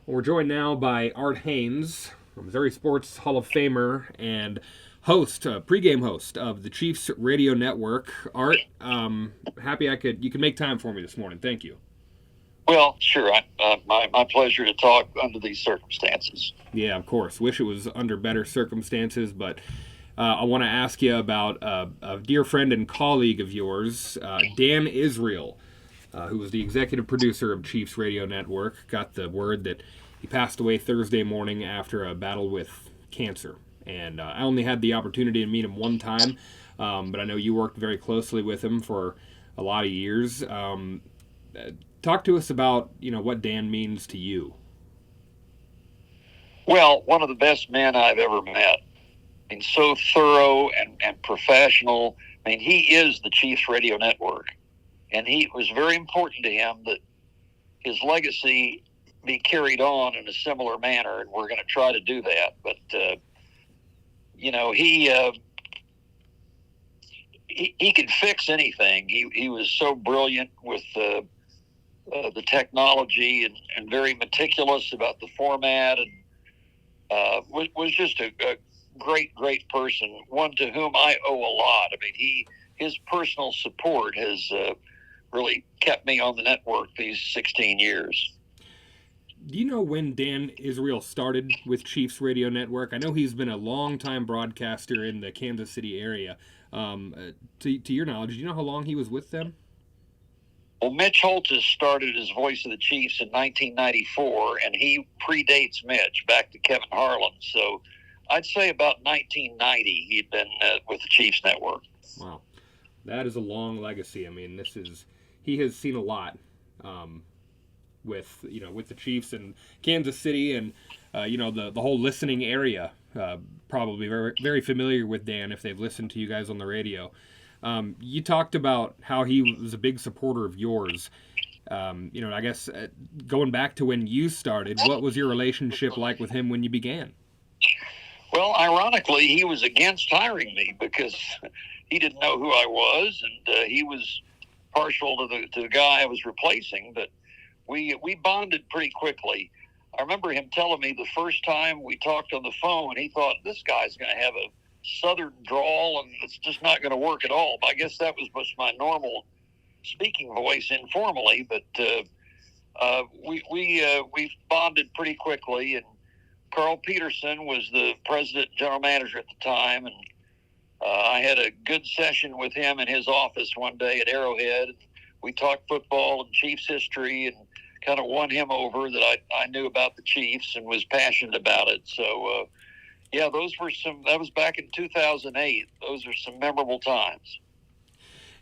We're joined now by Art Haynes, a Missouri Sports Hall of Famer and pregame host of the Chiefs Radio Network. Art, happy you could make time for me this morning. Thank you. Well, sure. My pleasure to talk under these circumstances. Yeah, of course. Wish it was under better circumstances, but I want to ask you about a dear friend and colleague of yours, Dan Israel, who was the executive producer of Chiefs Radio Network. Got the word that he passed away Thursday morning after a battle with cancer. And I only had the opportunity to meet him one time, but I know you worked very closely with him for a lot of years. Talk to us about what Dan means to you. Well, one of the best men I've ever met. I mean, so thorough and professional. I mean, he is the Chiefs Radio Network, and it was very important to him that his legacy be carried on in a similar manner, and we're going to try to do that. But he could fix anything. He was so brilliant with the technology and very meticulous about the format, and was just a great person, one to whom I owe a lot. I mean, his personal support has really kept me on the network these 16 years. Do you know when Dan Israel started with Chiefs Radio Network? I know he's been a long-time broadcaster in the Kansas City area. To your knowledge, do you know how long he was with them? Well, Mitch Holthus started as voice of the Chiefs in 1994, and he predates Mitch back to Kevin Harlan. So I'd say about 1990 he'd been with the Chiefs Network. Wow. That is a long legacy. I mean, he has seen a lot with the Chiefs and Kansas City and the whole listening area. Probably very, very familiar with Dan if they've listened to you guys on the radio. You talked about how he was a big supporter of yours. I guess going back to when you started, what was your relationship like with him when you began? Well, ironically, he was against hiring me because he didn't know who I was, and he was partial to the guy I was replacing. But we bonded pretty quickly. I remember him telling me the first time we talked on the phone, he thought, this guy's going to have a southern drawl, and it's just not going to work at all. But I guess that was just my normal speaking voice informally. But we bonded pretty quickly, and Carl Peterson was the president general manager at the time, and I had a good session with him in his office one day at Arrowhead. We talked football and Chiefs history and kind of won him over that I knew about the Chiefs and was passionate about it. So, yeah, that was back in 2008. Those are some memorable times.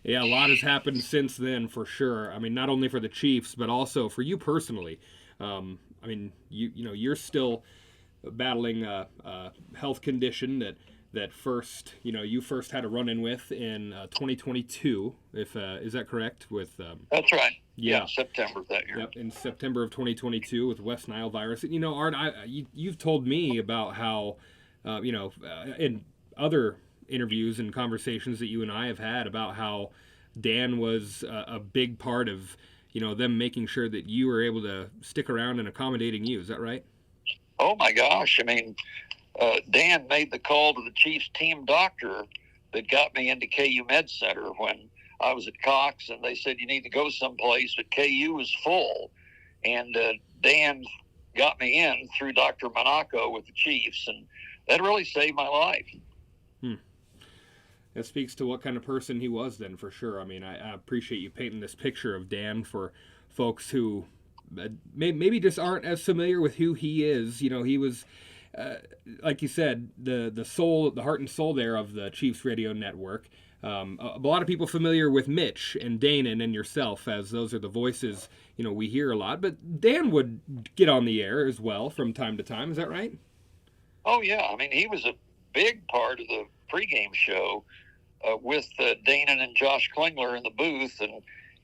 Yeah, a lot has happened since then for sure. I mean, not only for the Chiefs, but also for you personally. I mean, you're still battling a health condition that first you first had a run-in with in 2022. Is that correct? That's right. Yeah, September of that year. Yep, in September of 2022 with West Nile virus. Art, you've told me about how in other interviews and conversations that you and I have had about how Dan was a big part of them making sure that you were able to stick around and accommodating you. Is that right? Oh my gosh! I mean, Dan made the call to the Chiefs team doctor that got me into KU Med Center when I was at Cox, and they said you need to go someplace, but KU was full, and Dan got me in through Dr. Monaco with the Chiefs, and that really saved my life. That speaks to what kind of person he was then, for sure. I mean, I appreciate you painting this picture of Dan for folks who maybe just aren't as familiar with who he is. He was, like you said, the soul, the heart and soul there of the Chiefs Radio Network. A lot of people familiar with Mitch and Danon and yourself, as those are the voices we hear a lot. But Dan would get on the air as well from time to time. Is that right? Oh yeah, I mean he was a big part of the pregame show with Danon and Josh Klingler in the booth,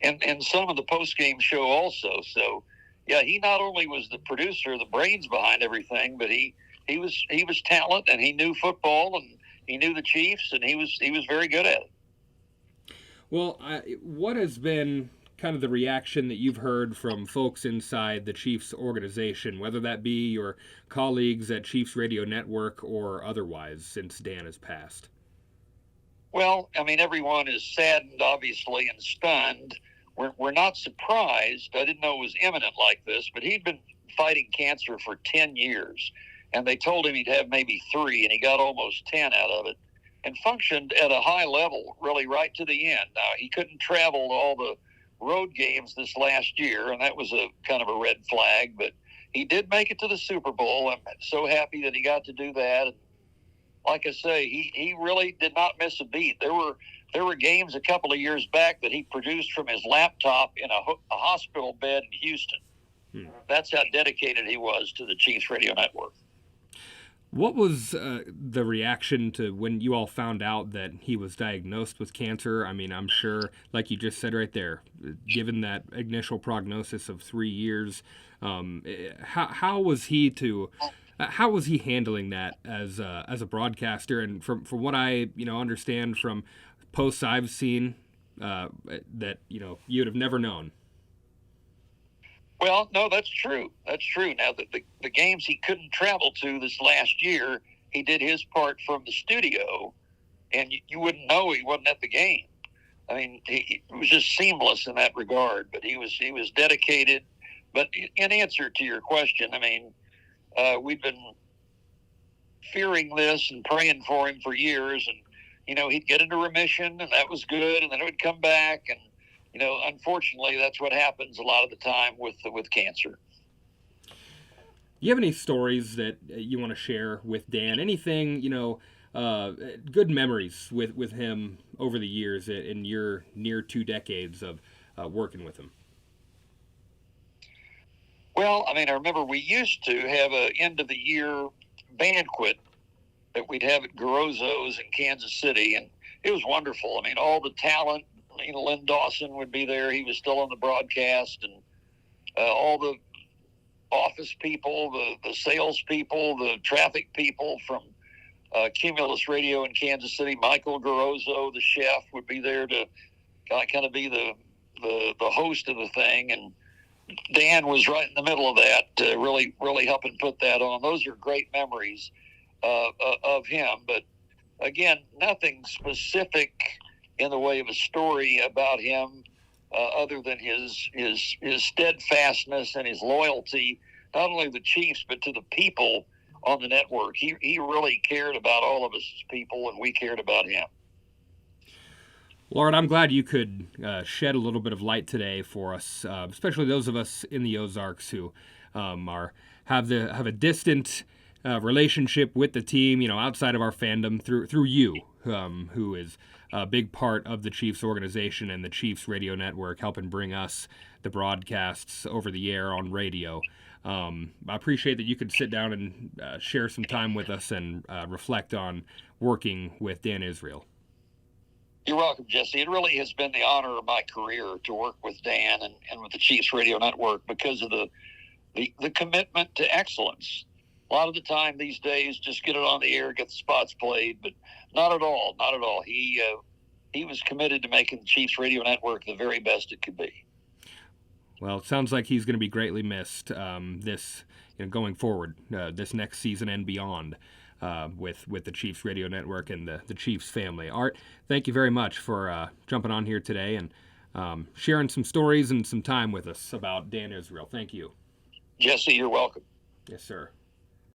and some of the postgame show also. So yeah, he not only was the producer, the brains behind everything, but he was talent, and he knew football, and he knew the Chiefs, and he was very good at it. Well, what has been kind of the reaction that you've heard from folks inside the Chiefs organization, whether that be your colleagues at Chiefs Radio Network or otherwise, since Dan has passed? Well, I mean, everyone is saddened, obviously, and stunned. We're not surprised. I didn't know it was imminent like this, but he'd been fighting cancer for 10 years, and they told him he'd have maybe 3, and he got almost 10 out of it, and functioned at a high level, really right to the end. Now, he couldn't travel to all the road games this last year, and that was a kind of a red flag, but he did make it to the Super Bowl. I'm so happy that he got to do that. And like I say, he really did not miss a beat. There were games a couple of years back that he produced from his laptop in a hospital bed in Houston. That's how dedicated he was to the Chiefs Radio Network. What was the reaction to when you all found out that he was diagnosed with cancer? I mean, I'm sure, like you just said right there, given that initial prognosis of 3 years, how was he handling that as a broadcaster? And from what I understand from posts I've seen, that you'd have never known. Well, no, that's true. That's true. Now, the games he couldn't travel to this last year, he did his part from the studio, and you wouldn't know he wasn't at the game. I mean, it was just seamless in that regard. But he was dedicated. But in answer to your question, I mean, we've been fearing this and praying for him for years, and he'd get into remission, and that was good, and then it would come back, and unfortunately, that's what happens a lot of the time with cancer. Do you have any stories that you want to share with Dan? Anything, good memories with him over the years in your near 2 decades of working with him? Well, I mean, I remember we used to have a end-of-the-year banquet that we'd have at Garozzo's in Kansas City, and it was wonderful. I mean, all the talent. Len Dawson would be there. He was still on the broadcast, and all the office people, the sales people, the traffic people from Cumulus Radio in Kansas City. Michael Garozzo, the chef, would be there to kind of be the host of the thing, and Dan was right in the middle of that, really helping put that on. Those are great memories of him, but again, nothing specific in the way of a story about him, other than his steadfastness and his loyalty, not only to the Chiefs but to the people on the network. He really cared about all of us as people, and we cared about him. Lord, I'm glad you could shed a little bit of light today for us, especially those of us in the Ozarks who have a distant relationship with the team, outside of our fandom through you, who is a big part of the Chiefs organization and the Chiefs Radio Network, helping bring us the broadcasts over the air on radio. I appreciate that you could sit down and share some time with us and reflect on working with Dan Israel. You're welcome, Jesse. It really has been the honor of my career to work with Dan and with the Chiefs Radio Network because of the commitment to excellence. A lot of the time these days, just get it on the air, get the spots played, but not at all. Not at all. He was committed to making the Chiefs Radio Network the very best it could be. Well, it sounds like he's going to be greatly missed going forward, this next season and beyond, with the Chiefs Radio Network and the Chiefs family. Art, thank you very much for jumping on here today and sharing some stories and some time with us about Dan Israel. Thank you. Jesse, you're welcome. Yes, sir.